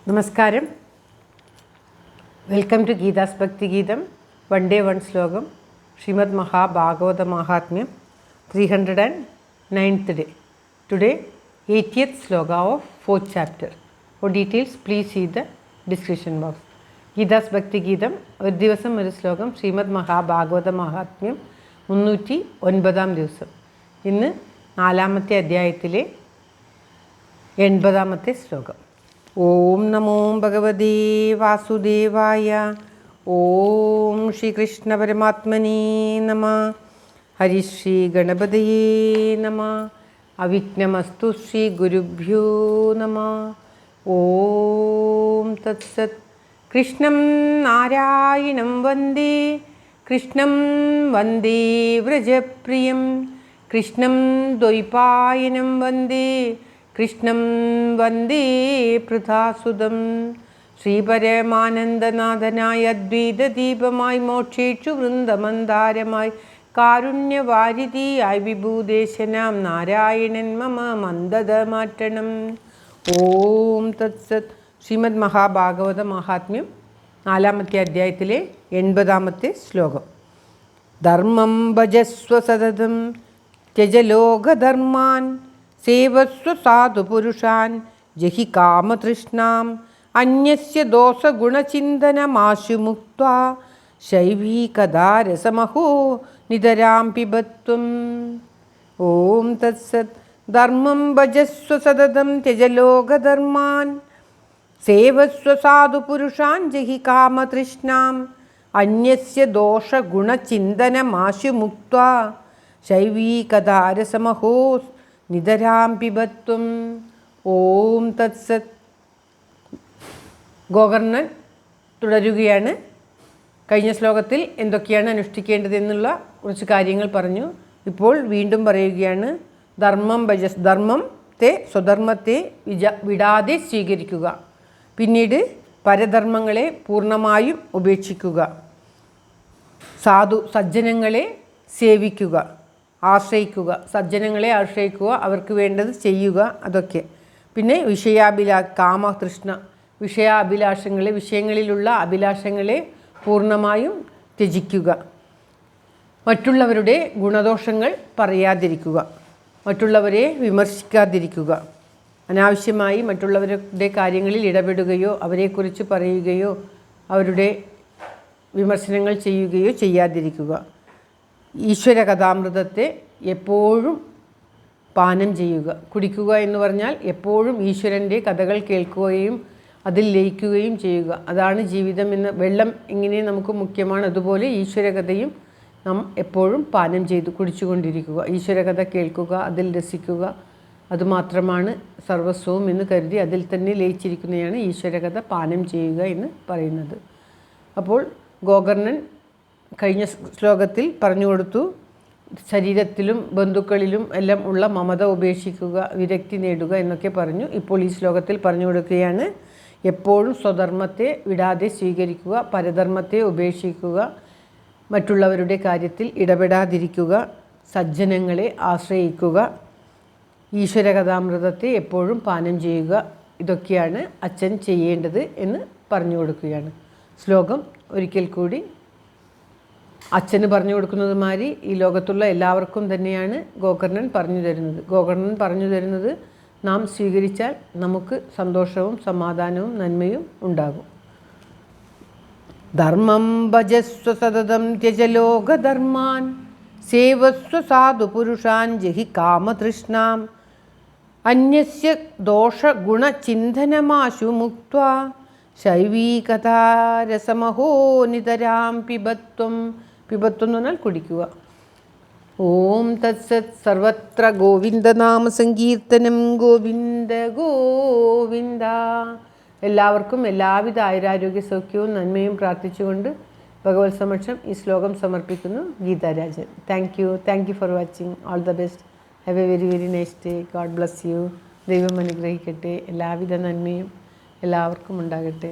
നമസ്കാരം. Welcome to Geetha's ഭക്തി ഗീതം. വൺ ഡേ വൺ ശ്ലോകം. ശ്രീമദ് മഹാഭാഗവത മഹാത്മ്യം 309th day. Today 80th sloka of 4th chapter. For details please see the description box. Geetha's ഭക്തി ഗീതം ഒരു ദിവസം ഒരു ശ്ലോകം. ശ്രീമദ് മഹാഭാഗവത മഹാത്മ്യം 309 ദിവസം. ഇന്ന് 4ാമത്തെ അധ്യായത്തിലെ 80ാമത്തെ ശ്ലോകം. ഓം നമോ ഭഗവതേ വാസുദേവായ. ഓം ശ്രീകൃഷ്ണ പരമാത്മനേ നമഃ. ഹരിശ്രീ ഗണപതയേ നമഃ. അവിഘ്നമസ്തു ശ്രീ ഗുരുഭ്യോ നമഃ. ഓം തത്സത്. കൃഷ്ണം നാരായണം വന്ദേ കൃഷ്ണം വന്ദേ വ്രജപ്രിയം കൃഷ്ണം ദ്വൈപായനം വന്ദേ കൃഷ്ണം വന്ദേ പൃഥാസുതം. ശ്രീപരമാനന്ദനാഥനായ അദ്വൈതദീപമായി മോക്ഷേക്ഷു വൃന്ദമന്ദാരമായി കാരുണ്യവാരിധിയായി വിഭൂദേശനാം നാരായണൻ മമ മന്ദത മാറ്റണം. ഓം തത്സത്. ശ്രീമദ് മഹാഭാഗവത മഹാത്മ്യം 4ാമത്തെ അധ്യായത്തിലെ 80ാമത്തെ ശ്ലോകം. ധർമ്മം ഭജസ്വ സതതം ത്യജലോകധർമാൻ സേവസ്വ സാധുപുരുഷാൻ ജഹി കാമതൃഷ്ണാം അന്യസ്യ ദോഷഗുണചിന്തനമാശു മുക്ത്വാ ശൈവീകദാരസമഹോ നിതരാം പിബത്വം. ഓം തത്സത്. ധർമ്മം ഭജസ്വ സതതം ത്യജലോകധർമാൻ സേവസ്വ സാധുപുരുഷാൻ ജഹി കാമതൃഷ്ണാം അന്യസ്യ ദോഷഗുണചിന്തനമാശു മുക്ത്വാ ശൈവീകദാരസമഹോ നിതരാം പിബത്വം. ഓം തത്സത്. ഗോകർണൻ തുടരുകയാണ്. കഴിഞ്ഞ ശ്ലോകത്തിൽ എന്തൊക്കെയാണ് അനുഷ്ഠിക്കേണ്ടതെന്നുള്ള കുറച്ച് കാര്യങ്ങൾ പറഞ്ഞു. ഇപ്പോൾ വീണ്ടും പറയുകയാണ്. ധർമ്മത്തെ സ്വധർമ്മത്തെ വിടാതെ സ്വീകരിക്കുക. പിന്നീട് പരധർമ്മങ്ങളെ പൂർണ്ണമായും ഉപേക്ഷിക്കുക. സജ്ജനങ്ങളെ സേവിക്കുക, ആശ്രയിക്കുക. സജ്ജനങ്ങളെ ആശ്രയിക്കുക, അവർക്ക് വേണ്ടത് ചെയ്യുക, അതൊക്കെ. പിന്നെ കാമതൃഷ്ണ, വിഷയാഭിലാഷങ്ങളെ, വിഷയങ്ങളിലുള്ള അഭിലാഷങ്ങളെ പൂർണ്ണമായും ത്യജിക്കുക. മറ്റുള്ളവരുടെ ഗുണദോഷങ്ങൾ പറയാതിരിക്കുക, മറ്റുള്ളവരെ വിമർശിക്കാതിരിക്കുക. അനാവശ്യമായി മറ്റുള്ളവരുടെ കാര്യങ്ങളിൽ ഇടപെടുകയോ അവരെക്കുറിച്ച് പറയുകയോ അവരുടെ വിമർശനങ്ങൾ ചെയ്യുകയോ ചെയ്യാതിരിക്കുക. ഈശ്വര കഥാമൃതത്തെ എപ്പോഴും പാനം ചെയ്യുക. കുടിക്കുക എന്ന് പറഞ്ഞാൽ എപ്പോഴും ഈശ്വരൻ്റെ കഥകൾ കേൾക്കുകയും അതിൽ ലയിക്കുകയും ചെയ്യുക. അതാണ് ജീവിതം എന്ന്. വെള്ളം ഇങ്ങനെ നമുക്ക് മുഖ്യമാണ്, അതുപോലെ ഈശ്വരകഥയും നാം എപ്പോഴും പാനം ചെയ്ത് കുടിച്ചുകൊണ്ടിരിക്കുക. ഈശ്വരകഥ കേൾക്കുക, അതിൽ രസിക്കുക. അതുമാത്രമാണ് സർവസ്വവും എന്ന് കരുതി അതിൽ തന്നെ ലയിച്ചിരിക്കുന്നതാണ് ഈശ്വരകഥ പാനം ചെയ്യുക എന്ന് പറയുന്നത്. അപ്പോൾ ഗോകർണൻ കഴിഞ്ഞ ശ്ലോകത്തിൽ പറഞ്ഞു കൊടുത്തു. ശരീരത്തിലും ബന്ധുക്കളിലും എല്ലാം ഉള്ള മമത ഉപേക്ഷിക്കുക, വിരക്തി നേടുക എന്നൊക്കെ പറഞ്ഞു. ഇപ്പോൾ ഈ ശ്ലോകത്തിൽ പറഞ്ഞു കൊടുക്കുകയാണ്. എപ്പോഴും സ്വധർമ്മത്തെ വിടാതെ സ്വീകരിക്കുക, പരധർമ്മത്തെ ഉപേക്ഷിക്കുക, മറ്റുള്ളവരുടെ കാര്യത്തിൽ ഇടപെടാതിരിക്കുക, സജ്ജനങ്ങളെ ആശ്രയിക്കുക, ഈശ്വര കഥാമൃതത്തെ എപ്പോഴും പാനം ചെയ്യുക. ഇതൊക്കെയാണ് അച്ഛൻ ചെയ്യേണ്ടത് എന്ന് പറഞ്ഞു കൊടുക്കുകയാണ്. ശ്ലോകം ഒരിക്കൽ കൂടി. അച്ഛന് പറഞ്ഞു കൊടുക്കുന്നത് മാതിരി ഈ ലോകത്തുള്ള എല്ലാവർക്കും തന്നെയാണ് ഗോകർണൻ പറഞ്ഞു തരുന്നത്. ഗോകർണൻ പറഞ്ഞു തരുന്നത് നാം സ്വീകരിച്ചാൽ നമുക്ക് സന്തോഷവും സമാധാനവും നന്മയും ഉണ്ടാകും. ധർമ്മം ഭജസ്വ സതതം ത്യജലോകധർമാൻ സേവസ്വ സാധുപുരുഷാൻ ജഹി കാമതൃഷ്ണാം അന്യസ്യ ദോഷഗുണചിന്തനമാശു മുക്ത്വാ ശൈവീകഥാരസമഹോ നിതരാം പിബത്വം. പിബത്വം എന്ന് പറഞ്ഞാൽ കുടിക്കുക. ഓം തത്സത്. സർവത്ര ഗോവിന്ദനാമ സങ്കീർത്തനം. ഗോവിന്ദ ഗോവിന്ദ. എല്ലാവർക്കും എല്ലാവിധ ആയുരാരോഗ്യ സൗഖ്യവും നന്മയും പ്രാർത്ഥിച്ചുകൊണ്ട് ഭഗവത് സമക്ഷം ഈ ശ്ലോകം സമർപ്പിക്കുന്നു. Geetha Rajan. Thank you for watching. All the best. Have A very very nice day. God bless you. ദൈവം അനുഗ്രഹിക്കട്ടെ. എല്ലാവിധ നന്മയും എല്ലാവർക്കും ഉണ്ടാകട്ടെ.